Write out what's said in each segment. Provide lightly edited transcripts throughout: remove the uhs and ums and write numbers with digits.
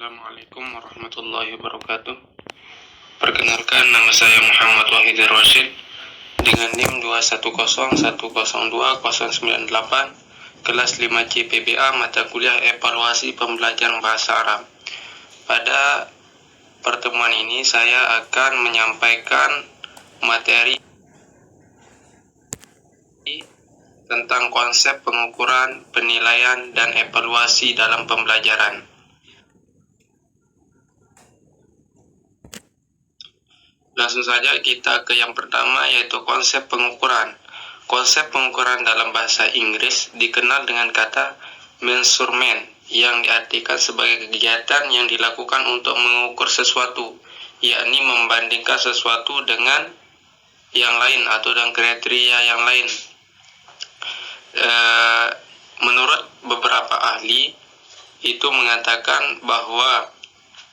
Assalamualaikum warahmatullahi wabarakatuh. Perkenalkan, nama saya Muhammad Wahid Rashid dengan NIM 210102098, kelas 5C PBA, mata kuliah evaluasi pembelajaran bahasa Arab. Pada pertemuan ini saya akan menyampaikan materi tentang konsep pengukuran, penilaian, dan evaluasi dalam pembelajaran. Langsung saja kita ke yang pertama, yaitu konsep pengukuran. Konsep pengukuran dalam bahasa Inggris dikenal dengan kata measurement, yang diartikan sebagai kegiatan yang dilakukan untuk mengukur sesuatu, yakni membandingkan sesuatu dengan yang lain atau dengan kriteria yang lain. Menurut beberapa ahli, itu mengatakan bahwa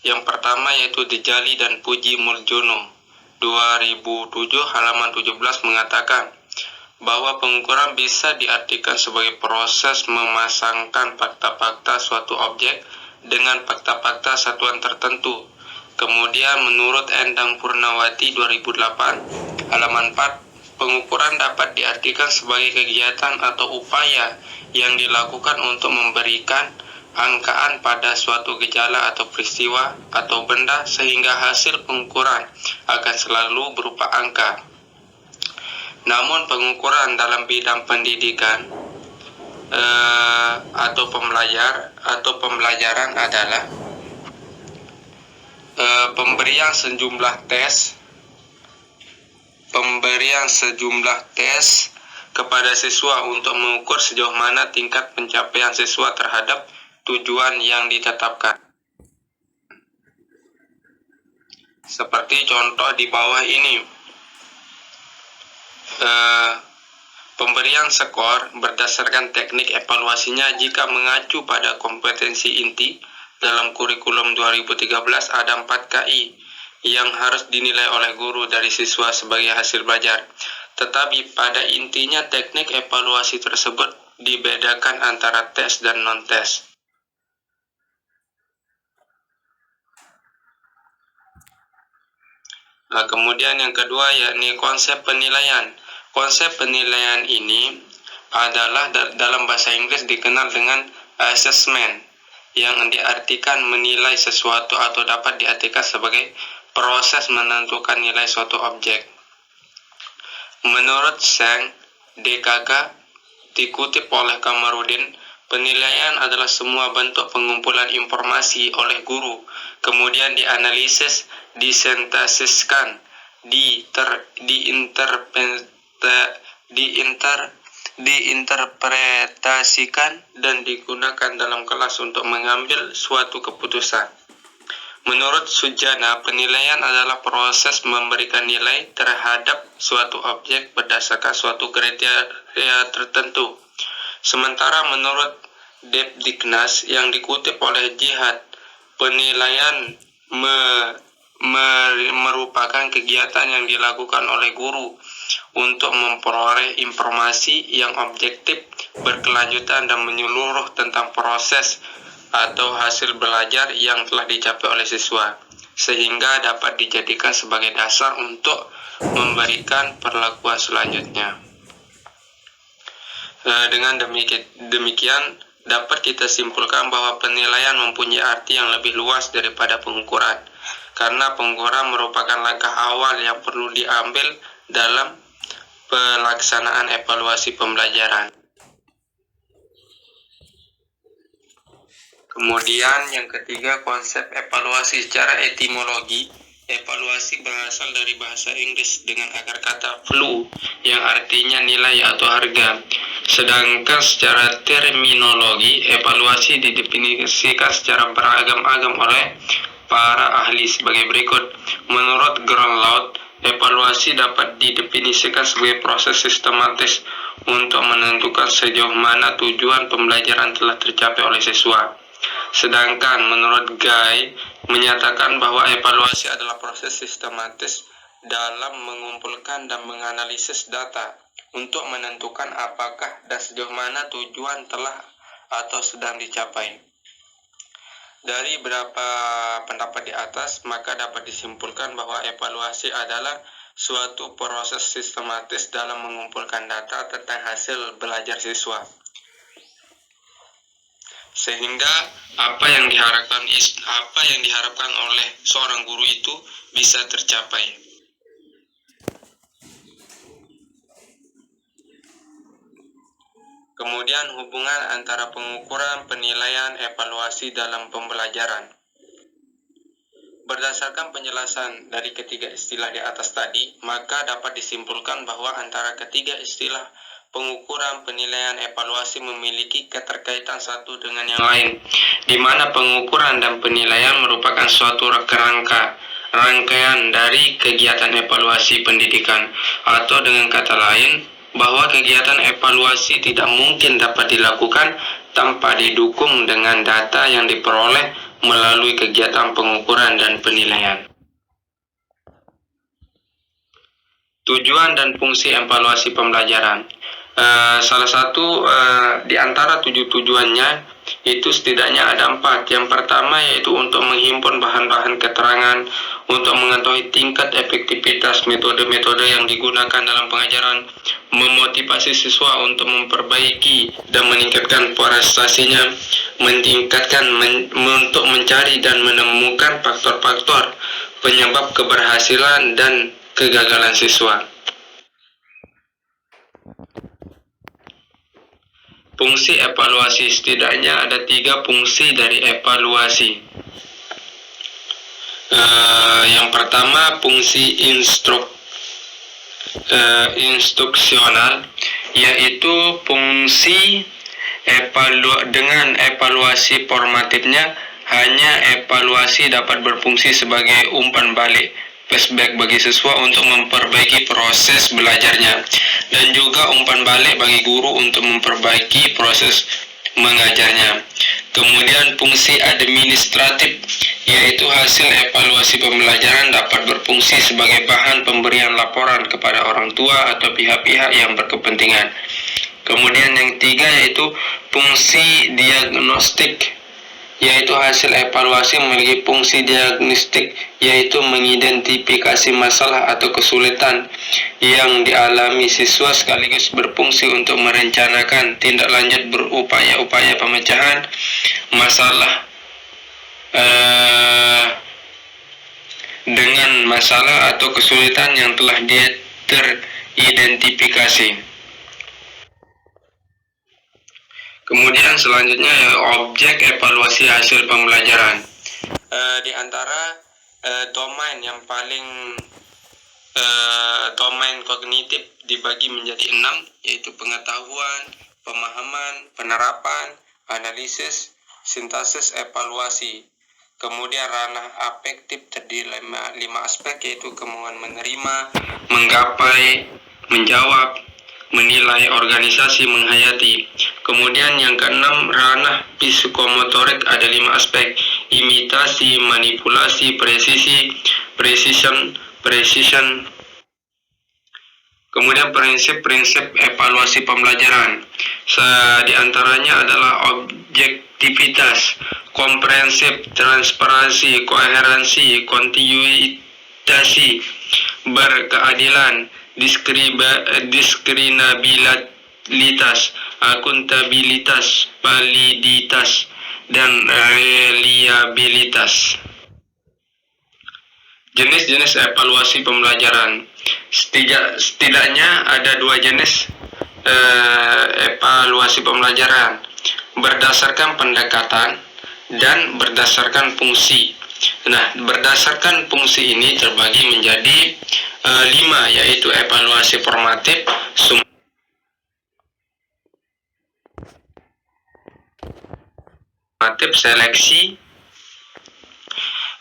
yang pertama yaitu Dejali dan Puji Muljono 2007 halaman 17 mengatakan bahwa pengukuran bisa diartikan sebagai proses memasangkan fakta-fakta suatu objek dengan fakta-fakta satuan tertentu. Kemudian menurut Endang Purnawati 2008 halaman 4, pengukuran dapat diartikan sebagai kegiatan atau upaya yang dilakukan untuk memberikan angkaan pada suatu gejala atau peristiwa atau benda sehingga hasil pengukuran akan selalu berupa angka. Namun pengukuran dalam bidang pendidikan atau pembelajaran adalah pemberian sejumlah tes kepada siswa untuk mengukur sejauh mana tingkat pencapaian siswa terhadap tujuan yang ditetapkan. Seperti contoh di bawah ini, pemberian skor berdasarkan teknik evaluasinya jika mengacu pada kompetensi inti dalam kurikulum 2013 ada 4 KI yang harus dinilai oleh guru dari siswa sebagai hasil belajar. Tetapi pada intinya teknik evaluasi tersebut dibedakan antara tes dan non-tes. Nah, kemudian yang kedua yakni konsep penilaian. Konsep penilaian ini adalah dalam bahasa Inggris dikenal dengan assessment, yang diartikan menilai sesuatu atau dapat diartikan sebagai proses menentukan nilai suatu objek. Menurut Seng DKK dikutip oleh Kamarudin, penilaian adalah semua bentuk pengumpulan informasi oleh guru, kemudian dianalisis, disintesiskan, diinterpretasikan, dan digunakan dalam kelas untuk mengambil suatu keputusan. Menurut Sujana, penilaian adalah proses memberikan nilai terhadap suatu objek berdasarkan suatu kriteria tertentu. Sementara menurut Debdiknas yang dikutip oleh Jihad, penilaian merupakan kegiatan yang dilakukan oleh guru untuk memperoleh informasi yang objektif, berkelanjutan, dan menyeluruh tentang proses atau hasil belajar yang telah dicapai oleh siswa, sehingga dapat dijadikan sebagai dasar untuk memberikan perlakuan selanjutnya. Dengan demikian dapat kita simpulkan bahwa penilaian mempunyai arti yang lebih luas daripada pengukuran, karena pengukuran merupakan langkah awal yang perlu diambil dalam pelaksanaan evaluasi pembelajaran. Kemudian yang ketiga, konsep evaluasi secara etimologi. Evaluasi berasal dari bahasa Inggris dengan akar kata flu yang artinya nilai atau harga. Sedangkan secara terminologi, evaluasi didefinisikan secara beragam-agam oleh para ahli sebagai berikut. Menurut Grunlaut, evaluasi dapat didefinisikan sebagai proses sistematis untuk menentukan sejauh mana tujuan pembelajaran telah tercapai oleh siswa. Sedangkan menurut Guy menyatakan bahwa evaluasi adalah proses sistematis dalam mengumpulkan dan menganalisis data untuk menentukan apakah dan sejauh mana tujuan telah atau sedang dicapai. Dari beberapa pendapat di atas, maka dapat disimpulkan bahwa evaluasi adalah suatu proses sistematis dalam mengumpulkan data tentang hasil belajar siswa, sehingga apa yang diharapkan oleh seorang guru itu bisa tercapai. Kemudian hubungan antara pengukuran, penilaian, evaluasi dalam pembelajaran. Berdasarkan penjelasan dari ketiga istilah di atas tadi, maka dapat disimpulkan bahwa antara ketiga istilah pengukuran, penilaian, evaluasi memiliki keterkaitan satu dengan yang lain, di mana pengukuran dan penilaian merupakan suatu rangkaian dari kegiatan evaluasi pendidikan, atau dengan kata lain, bahwa kegiatan evaluasi tidak mungkin dapat dilakukan tanpa didukung dengan data yang diperoleh melalui kegiatan pengukuran dan penilaian. Tujuan dan fungsi evaluasi pembelajaran. Salah satu di antara tujuannya itu setidaknya ada 4. Yang pertama yaitu untuk menghimpun bahan-bahan keterangan, untuk mengetahui tingkat efektivitas metode-metode yang digunakan dalam pengajaran, memotivasi siswa untuk memperbaiki dan meningkatkan prestasinya, untuk mencari dan menemukan faktor-faktor penyebab keberhasilan dan kegagalan siswa. Fungsi evaluasi, setidaknya ada 3 fungsi dari evaluasi. Yang pertama, fungsi instruksional, yaitu fungsi dengan evaluasi formatifnya, hanya evaluasi dapat berfungsi sebagai umpan balik flashback bagi siswa untuk memperbaiki proses belajarnya, dan juga umpan balik bagi guru untuk memperbaiki proses mengajarnya. Kemudian fungsi administratif, yaitu hasil evaluasi pembelajaran dapat berfungsi sebagai bahan pemberian laporan kepada orang tua atau pihak-pihak yang berkepentingan. Kemudian yang ketiga yaitu fungsi diagnostik, yaitu hasil evaluasi memiliki fungsi diagnostik, yaitu mengidentifikasi masalah atau kesulitan yang dialami siswa sekaligus berfungsi untuk merencanakan tindak lanjut berupaya-upaya pemecahan masalah dengan masalah atau kesulitan yang telah teridentifikasi. Kemudian selanjutnya ya objek evaluasi hasil pembelajaran. Di antara domain yang paling domain kognitif dibagi menjadi 6, yaitu pengetahuan, pemahaman, penerapan, analisis, sintesis, evaluasi. Kemudian ranah afektif terdiri 5 aspek, yaitu kemauan menerima, menggapai, menjawab, menilai, organisasi, menghayati. Kemudian yang keenam, ranah psikomotorik ada 5 aspek, imitasi, manipulasi, precision. Kemudian prinsip-prinsip evaluasi pembelajaran. Di antaranya adalah objektivitas, komprehensif, transparansi, koherensi, kontinuitas, berkeadilan, diskriminabilitas, akuntabilitas, validitas, dan reliabilitas. Jenis-jenis evaluasi pembelajaran. Setidaknya ada 2 jenis evaluasi pembelajaran, berdasarkan pendekatan dan berdasarkan fungsi. Nah, berdasarkan fungsi ini terbagi menjadi 5, yaitu evaluasi formatif, seleksi.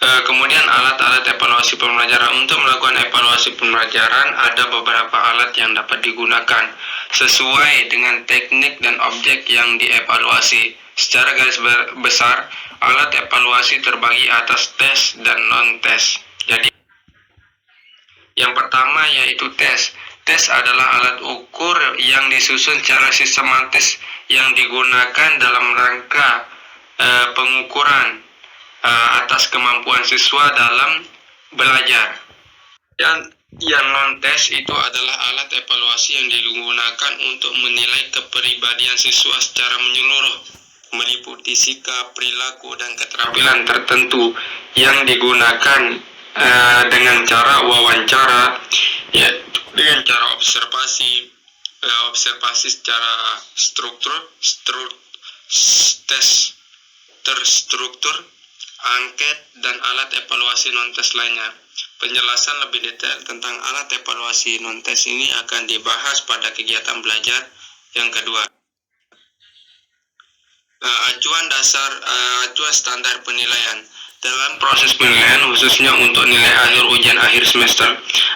Kemudian alat-alat evaluasi pembelajaran. Untuk melakukan evaluasi pembelajaran ada beberapa alat yang dapat digunakan sesuai dengan teknik dan objek yang dievaluasi. Secara garis besar, alat evaluasi terbagi atas tes dan non-tes. Jadi, yang pertama yaitu tes. Tes adalah alat ukur yang disusun secara sistematis yang digunakan dalam rangka pengukuran atas kemampuan siswa dalam belajar. Dan yang non-tes itu adalah alat evaluasi yang digunakan untuk menilai kepribadian siswa secara menyeluruh, meliputi sikap, perilaku, dan keterampilan tertentu yang digunakan dengan cara wawancara, ya, dengan cara observasi secara tes terstruktur, angket, dan alat evaluasi non-tes lainnya. Penjelasan lebih detail tentang alat evaluasi non-tes ini akan dibahas pada kegiatan belajar yang kedua. Acuan standar penilaian. Dalam proses penilaian, khususnya untuk nilai akhir ujian akhir semester,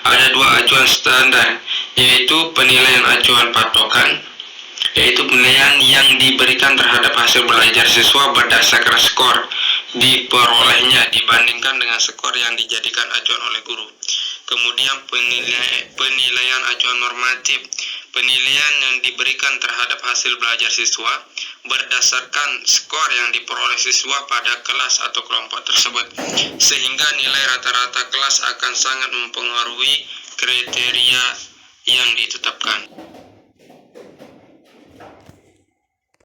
ada dua acuan standar, yaitu penilaian acuan patokan, yaitu penilaian yang diberikan terhadap hasil belajar siswa berdasarkan skor diperolehnya dibandingkan dengan skor yang dijadikan acuan oleh guru. Kemudian penilaian acuan normatif, penilaian yang diberikan terhadap hasil belajar siswa berdasarkan skor yang diperoleh siswa pada kelas atau kelompok tersebut, sehingga nilai rata-rata kelas akan sangat mempengaruhi kriteria yang ditetapkan.